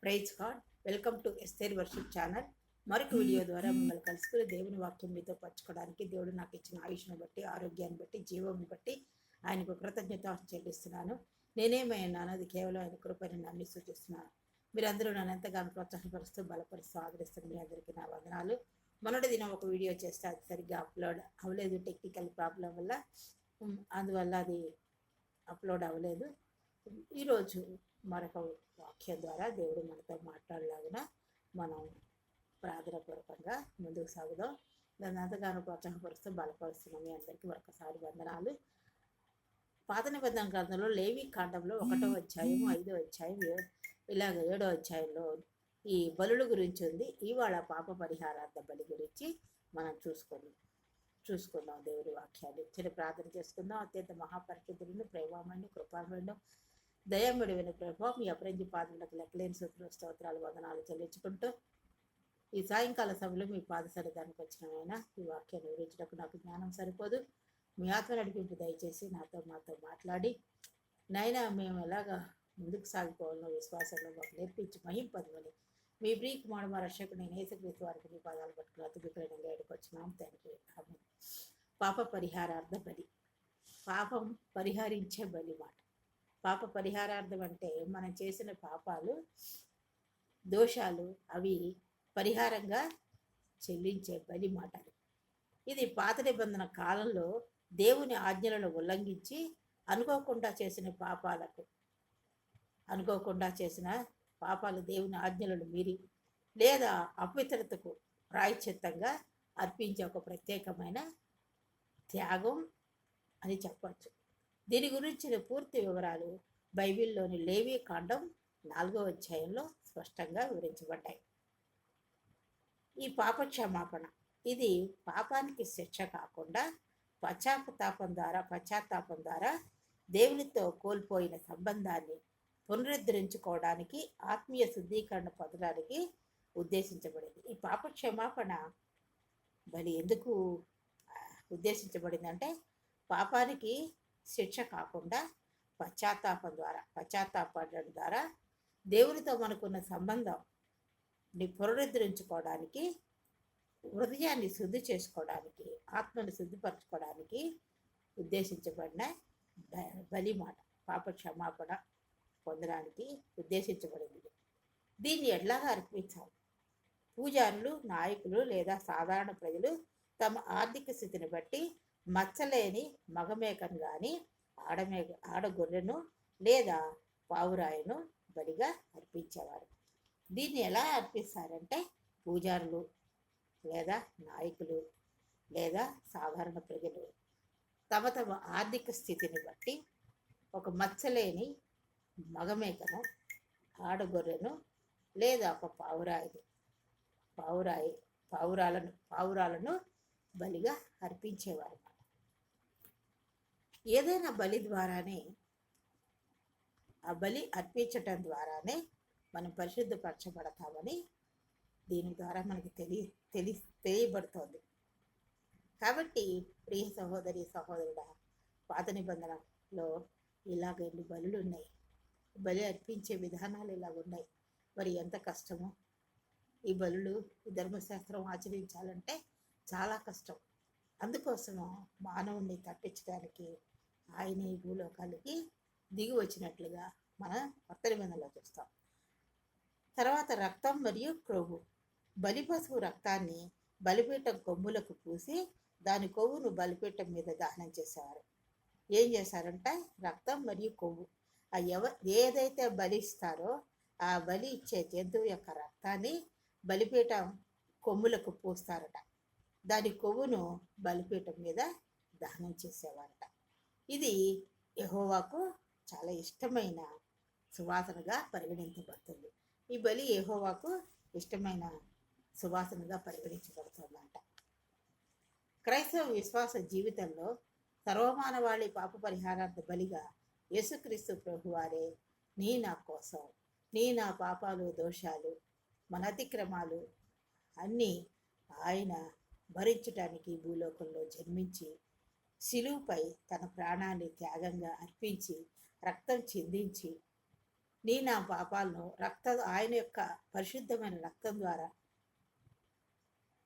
Praise God. Welcome to Esther worship channel. మరొక video ద్వారా మిమ్మల్ని కలుసుకుని దేవుని వాక్యం మీతో పంచుకోవడానికి దేవుడు నాకు ఇచ్చిన ఆయుష్ను బట్టి, ఆరోగ్యాన్ని బట్టి, జీవం బట్టి ఆయనకు కృతజ్ఞత చెల్లిస్తున్నాను. నేనేమైనాను అది కేవలం ఆయన కృపని నమ్మి సూచిస్తున్నాను. మీరందరూ నన్ను ఎంతగానో ప్రోత్సాహపరుస్తూ బలపరుస్తూ ఆదరిస్తున్న మీ అందరికీ నా వందనాలు. మొన్నటి దినం ఒక వీడియో చేస్తే అది సరిగ్గా అప్లోడ్ అవ్వలేదు, టెక్నికల్ ప్రాబ్లం వల్ల. అందువల్ల అది అప్లోడ్ అవ్వలేదు. ఈరోజు మరొక వాక్యం ద్వారా దేవుడు మనతో మాట్లాడలాగిన మనం ప్రార్థనాపూర్వకంగా ముందుకు సాగుదాం. దాన్ని అంతగానో ప్రోత్సాహపరుస్తూ బలపరుస్తున్నాం. మీ అందరికీ మరొకసారి వందనాలు. పాత నిబంధన గ్రంథంలో లేవి కాండంలో 1వ అధ్యాయం, 5వ అధ్యాయం, ఇలాగ 7వ అధ్యాయంలో ఈ బలుల గురించి ఉంది. ఇవాళ పాప పరిహారార్థ బలి గురించి మనం చూసుకుందాం దేవుడి వాక్యాలు. చిన్న ప్రార్థన చేసుకుందాం. అత్యంత మహాపరిశుద్ధులను, ప్రేమమని, కృపామని, దయామడివైన ప్రభావ మీ అపరంజి పాదములకు లెక్కలేని స్తోత్రాలు వందనాలు చెల్లించుకుంటూ ఈ సాయంకాల సమయంలో మీ పాద సన్నిధానికి వచ్చినమైనా ఈ వాక్యాన్ని వివరించడానికి నాకు జ్ఞానం సరిపోదు. మీ ఆత్మ నడిపింపు దయచేసి మాతో మాట్లాడి నైనా మేము ఎలాగా ముందుకు సాగిపోవాలో విశ్వాసంలో మాకు నేర్పించి మహింపదమని మీ ప్రీకి మా రక్షకుడు నేను యేసుక్రీస్తు వారికి మీ పాదాలు పట్టుకుని అతివికరణంగా ఎడుకొచ్చినాం. తండ్రి ఆమేన్. పాప పరిహారార్థ బలి, పాపం పరిహరించే బలి మాట. పాప పరిహారార్థం అంటే మనం చేసిన పాపాలు, దోషాలు అవి పరిహారంగా చెల్లించే బలి మాట. ఇది పాత నిబంధన కాలంలో దేవుని ఆజ్ఞలను ఉల్లంఘించి అనుకోకుండా చేసిన పాపాలు దేవుని ఆజ్ఞలను మీరి లేదా అపవిత్రతకు ప్రాయశ్చిత్తంగా అర్పించే ఒక ప్రత్యేకమైన త్యాగం అని చెప్పచ్చు. దీని గురించిన పూర్తి వివరాలు బైబిల్లోని లేవి కాండం 4వ అధ్యాయంలో స్పష్టంగా వివరించబడ్డాయి. ఈ పాప క్షమాపణ, ఇది పాపానికి శిక్ష కాకుండా పశ్చాత్తాపం ద్వారా దేవునితో కోల్పోయిన సంబంధాన్ని పునరుద్ధరించుకోవడానికి, ఆత్మీయ శుద్ధీకరణ పొందడానికి ఉద్దేశించబడింది. ఈ పాప క్షమాపణ బలి ఎందుకు ఉద్దేశించబడిందంటే పాపానికి శిక్ష కాకుండా పశ్చాత్తాపడడం ద్వారా దేవునితో మనకున్న సంబంధాన్ని పునరుద్ధరించుకోవడానికి, హృదయాన్ని శుద్ధి చేసుకోవడానికి, ఆత్మను శుద్ధిపరచుకోవడానికి ఉద్దేశించబడిన బలి మాట. పాప క్షమాపణ పొందడానికి ఉద్దేశించబడింది. దీన్ని ఎట్లాగా అర్పించాలి? పూజారులు, నాయకులు లేదా సాధారణ ప్రజలు తమ ఆర్థిక స్థితిని బట్టి మచ్చలేని మగమేకను కానీ ఆడగొర్రెను లేదా పావురాయను బలిగా అర్పించేవారు. దీన్ని ఎలా అర్పిస్తారంటే పూజారులు లేదా నాయకులు లేదా సాధారణ ప్రజలు తమ ఆర్థిక స్థితిని బట్టి ఒక మచ్చలేని మగమేకను, ఆడగొర్రెను లేదా ఒక పావురాలను బలిగా అర్పించేవారు. ఏదైనా బలి ద్వారానే, ఆ బలి అర్పించటం ద్వారానే మనం పరిశుద్ధపరచబడతామని దీని ద్వారా మనకి తెలియబడుతోంది. కాబట్టి ప్రియ సహోదరి సహోదరుడా, పాత నిబంధనలో ఇలాగ ఎన్ని బలులు ఉన్నాయి, బలి అర్పించే విధానాలు ఇలా ఉన్నాయి. మరి ఎంత కష్టమో ఈ బలులు, ఈ ధర్మశాస్త్రం ఆచరించాలంటే చాలా కష్టం. అందుకోసము మానవుణ్ణి తప్పించడానికి ఆయన ఈ భూలోకాలకి దిగి వచ్చినట్లుగా మనం కొత్త నిబంధనలో చూస్తాం. తర్వాత రక్తం మరియు క్రొవ్వు. బలి పశువు రక్తాన్ని బలిపీఠం కొమ్ములకు పూసి దాని కొవ్వును బలిపీఠం మీద దహనం చేసేవారు. ఏం చేశారంటే రక్తం మరియు కొవ్వు, ఏదైతే బలి ఇస్తారో ఆ బలి ఇచ్చే జంతువు యొక్క రక్తాన్ని బలిపీఠం కొమ్ములకు పూస్తారట. దాని కొవ్వును బలిపీఠం మీద దహనం చేసేవారట. ఇది యెహోవాకు చాలా ఇష్టమైన సువాసనగా పరిగణించబడుతుంది. ఈ బలి యెహోవాకు ఇష్టమైన సువాసనగా పరిగణించబడుతుందంట. క్రైస్తవ విశ్వాస జీవితంలో సర్వమానవాళి పాప పరిహారార్థ బలిగా యేసుక్రీస్తు ప్రభువారే నా పాపాలు, దోషాలు, మన అతిక్రమాలు అన్నీ ఆయన భరించటానికి భూలోకంలో జన్మించి శిలువపై తన ప్రాణాన్ని త్యాగంగా అర్పించి రక్తం చిందించి నా పాపాలను ఆయన యొక్క పరిశుద్ధమైన రక్తం ద్వారా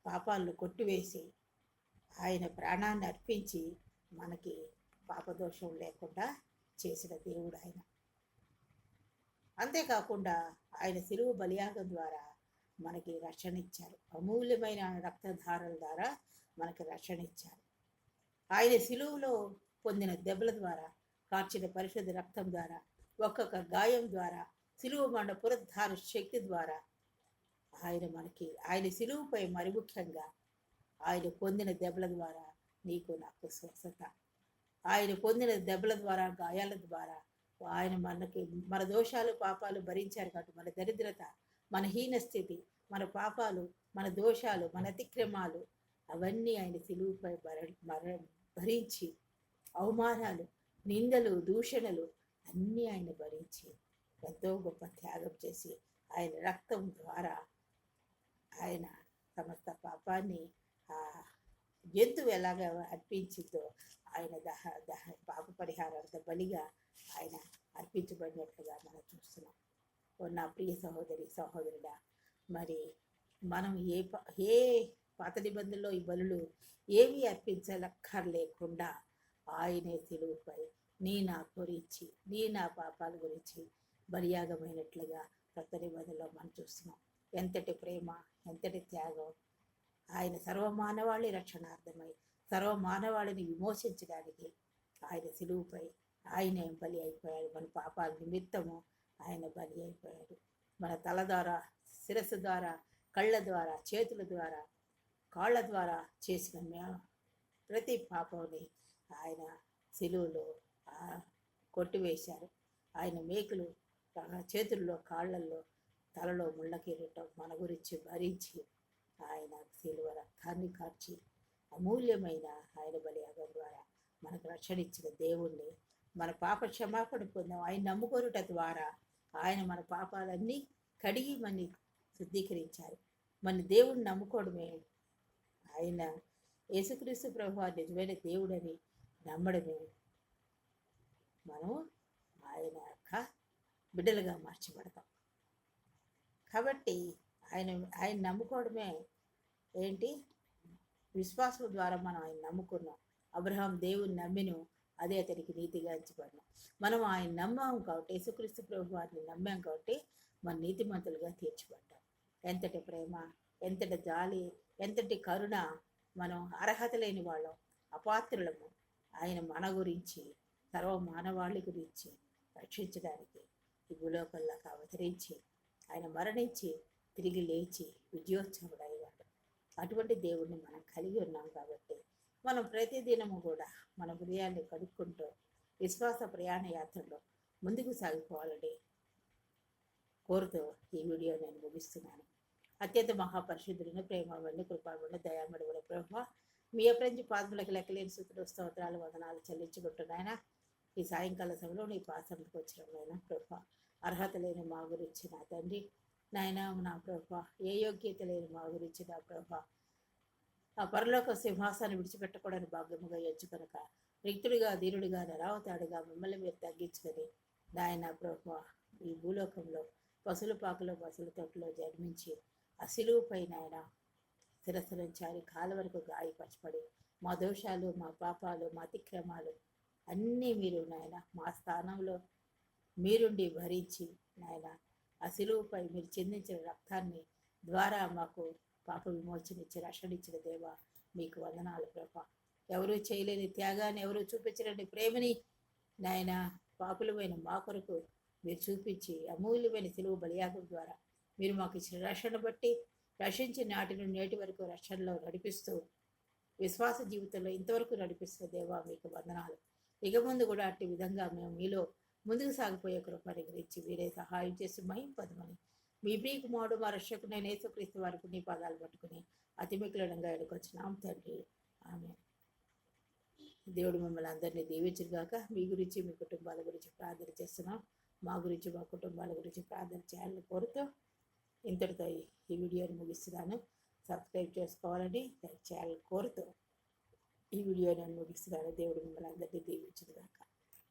పాపాలను కొట్టివేసి ఆయన ప్రాణాన్ని అర్పించి మనకి పాపదోషం లేకుండా చేసిన దేవుడు ఆయన. అంతేకాకుండా ఆయన శిలువ బలియాగం ద్వారా మనకి రక్షణ ఇచ్చారు. అమూల్యమైన రక్తధారల ద్వారా మనకి రక్షణ ఇచ్చారు. ఆయన శిలువలో పొందిన దెబ్బల ద్వారా, కార్చిన పరిశుద్ధ రక్తం ద్వారా, ఒక్కొక్క గాయం ద్వారా, శిలువ మండ పునరుద్ధార శక్తి ద్వారా ఆయన శిలువపై మరి ముఖ్యంగా ఆయన పొందిన దెబ్బల ద్వారా నీకు నాకు స్వస్థత. ఆయన పొందిన దెబ్బల ద్వారా, గాయాల ద్వారా ఆయన మన దోషాలు పాపాలు భరించారు కాబట్టి మన దరిద్రత, మన హీన స్థితి, మన పాపాలు, మన దోషాలు, మన అతిక్రమాలు అవన్నీ ఆయన శిలువపై భరించి, అవమానాలు, నిందలు, దూషణలు అన్నీ ఆయన భరించి ఎంతో గొప్ప త్యాగం చేసి ఆయన రక్తం ద్వారా ఆయన సమస్త పాపాన్ని జంతువు ఎలాగ అర్పించిందో ఆయన పాప పరిహారార్థ బలిగా ఆయన అర్పించబడినట్లుగా మనం చూస్తున్నాం. నా ప్రియ సహోదరుడా, మరి మనం ఏ పాత నిబంధనలో ఈ బలులు ఏమీ అర్పించలక్కర్లేకుండా ఆయనే శిలువపై నా గురించి, నా పాపాల గురించి బలియాగమైనట్లుగా కొత్త నిబంధనలో మనం చూస్తున్నాం. ఎంతటి ప్రేమ, ఎంతటి త్యాగం! ఆయన సర్వమానవాళి రక్షణార్థమై సర్వమానవాళిని విమోచించడానికి ఆయన శిలువపై ఆయనే బలి అయిపోయాడు. మన పాపాల నిమిత్తము ఆయన బలి అయిపోయాడు. మన తల ద్వారా, శిరస్సు ద్వారా, కళ్ళ ద్వారా, చేతుల ద్వారా, కాళ్ళ ద్వారా చేసిన ప్రతి పాపాన్ని ఆయన శిలువలో కొట్టివేశారు. ఆయన మేకులు చేతుల్లో, కాళ్ళల్లో, తలలో ముళ్ళ కిరీటం మన గురించి భరించి ఆయన శిలువ రక్తాన్ని కార్చి అమూల్యమైన ఆయన బలియాగం ద్వారా మనకు రక్షణ ఇచ్చిన దేవుణ్ణి, మన పాప క్షమాపణ పొందాం. ఆయన నమ్ముకొనుట ద్వారా ఆయన మన పాపాలన్నీ కడిగి మన శుద్ధీకరించారు. మన దేవుణ్ణి నమ్ముకోవడమే, ఆయన యేసుక్రీస్తు ప్రభువు నిజమైన దేవుడని నమ్మడమే మనం ఆయన యొక్క బిడ్డలుగా మార్చబడతాం. కాబట్టి ఆయన నమ్ముకోవడమే ఏంటి? విశ్వాసం ద్వారా మనం ఆయన నమ్ముకున్నాం. అబ్రహాం దేవుని నమ్మిను, అదే అతనికి నీతిగా ఎంచబడినాం. మనం ఆయన నమ్మాం కాబట్టి, యేసుక్రీస్తు ప్రభు వారిని నమ్మాం కాబట్టి మన నీతిమంతులుగా తీర్చబడ్డాం. ఎంతటి ప్రేమ, ఎంతటి జాలి, ఎంతటి కరుణ! మనం అర్హత లేని వాళ్ళం, అపాత్రులము. ఆయన మన గురించి, సర్వ మానవాళి గురించి రక్షించడానికి ఈ భూలోకంలోకి అవతరించి ఆయన మరణించి తిరిగి లేచి విజయోత్సవుడు అయ్యాడు. అటువంటి దేవుడిని మనం కలిగి ఉన్నాం కాబట్టి మనం ప్రతిదినము కూడా మన హృదయాన్ని కడుక్కుంటూ విశ్వాస ప్రయాణ యాత్రలో ముందుకు సాగిపోవాలని కోరుతూ ఈ వీడియో నేను ముగిస్తున్నాను. అత్యంత మహాపరిశుద్ధుడిని, ప్రేమవన్నీ, కృపావన్నీ, దయామడుగుల ప్రభువా, మీ అప్రంచి పాదములకు లెక్కలేని స్తుతులు, స్తోత్రాలు, వందనాలు చెల్లించుకుంటున్నాయన. ఈ సాయంకాల సమయంలో నీ పాసంలోకి వచ్చిన నాయన ప్రభువా, అర్హత లేని మా గురించి నా తండ్రి, నాయన నా ప్రభువా, ఏ యోగ్యత లేని మా గురించి నా ప్రభువా, ఆ పరలోక సింహాసాన్ని విడిచిపెట్టకూడని భాగ్యముగా ఎంచుకొనక రిక్తుడిగా, ధీరుడిగా, నరావతాడుగా మిమ్మల్ని మీరు తగ్గించుకొని నాయన ప్రభువా, ఈ భూలోకంలో పశుల పాకలో, పశుల తోటలో జన్మించి ఆ శిలువపై నాయన శిరస్సును చారి కాళ్ళ వరకు గాయపరచబడి మా దోషాలు, మా పాపాలు, మా అతిక్రమాలు అన్నీ మీరు నాయన మా స్థానంలో మీరుండి భరించి నాయన ఆ శిలువపై మీరు చిందించిన రక్తాన్ని ద్వారా మాకు పాప విమోచన ఇచ్చి రక్షణ ఇచ్చిన దేవా, మీకు వందనాలు ప్రభా. ఎవరూ చేయలేని త్యాగాన్ని, ఎవరూ చూపించలేని ప్రేమని నాయన పాపులమైన మా కొరకు మీరు చూపించి అమూల్యమైన శిలువ బలియాగం ద్వారా మీరు మాకు ఇచ్చిన రక్షణ బట్టి రక్షించి నాటి నుండి నేటి వరకు రక్షణలో నడిపిస్తూ విశ్వాస జీవితంలో ఇంతవరకు నడిపిస్తున్న దేవా, మీకు వందనాలు. ఇక ముందు కూడా అట్టి విధంగా మేము మీలో ముందుకు సాగిపోయే కృపని గురించి మీరే సహాయం చేసి మహింపదమని మీ ప్రియకుమారుడు మా రక్షకుడైన యేసుక్రీస్తు వారికి నీ పాదాలు పట్టుకుని అతి మిక్కులంగా ఎడుకొచ్చినాం తండ్రి, ఆమె. దేవుడు మిమ్మల్ని అందరినీ దీవించుగాక. మీ గురించి, మీ కుటుంబాల గురించి ప్రార్థన చేస్తున్నాం. మా గురించి, మా కుటుంబాల గురించి ప్రార్థన చేయాలని కోరుతూ ఇంతటితో ఈ వీడియోని ముగిస్తున్నాను. సబ్స్క్రైబ్ చేసుకోవాలని లైక్ చేయాలని కోరుతూ ఈ వీడియో నేను ముగిస్తున్నాను. దేవుడు మిమ్మల్ని అందరినీ దీవించుగాక.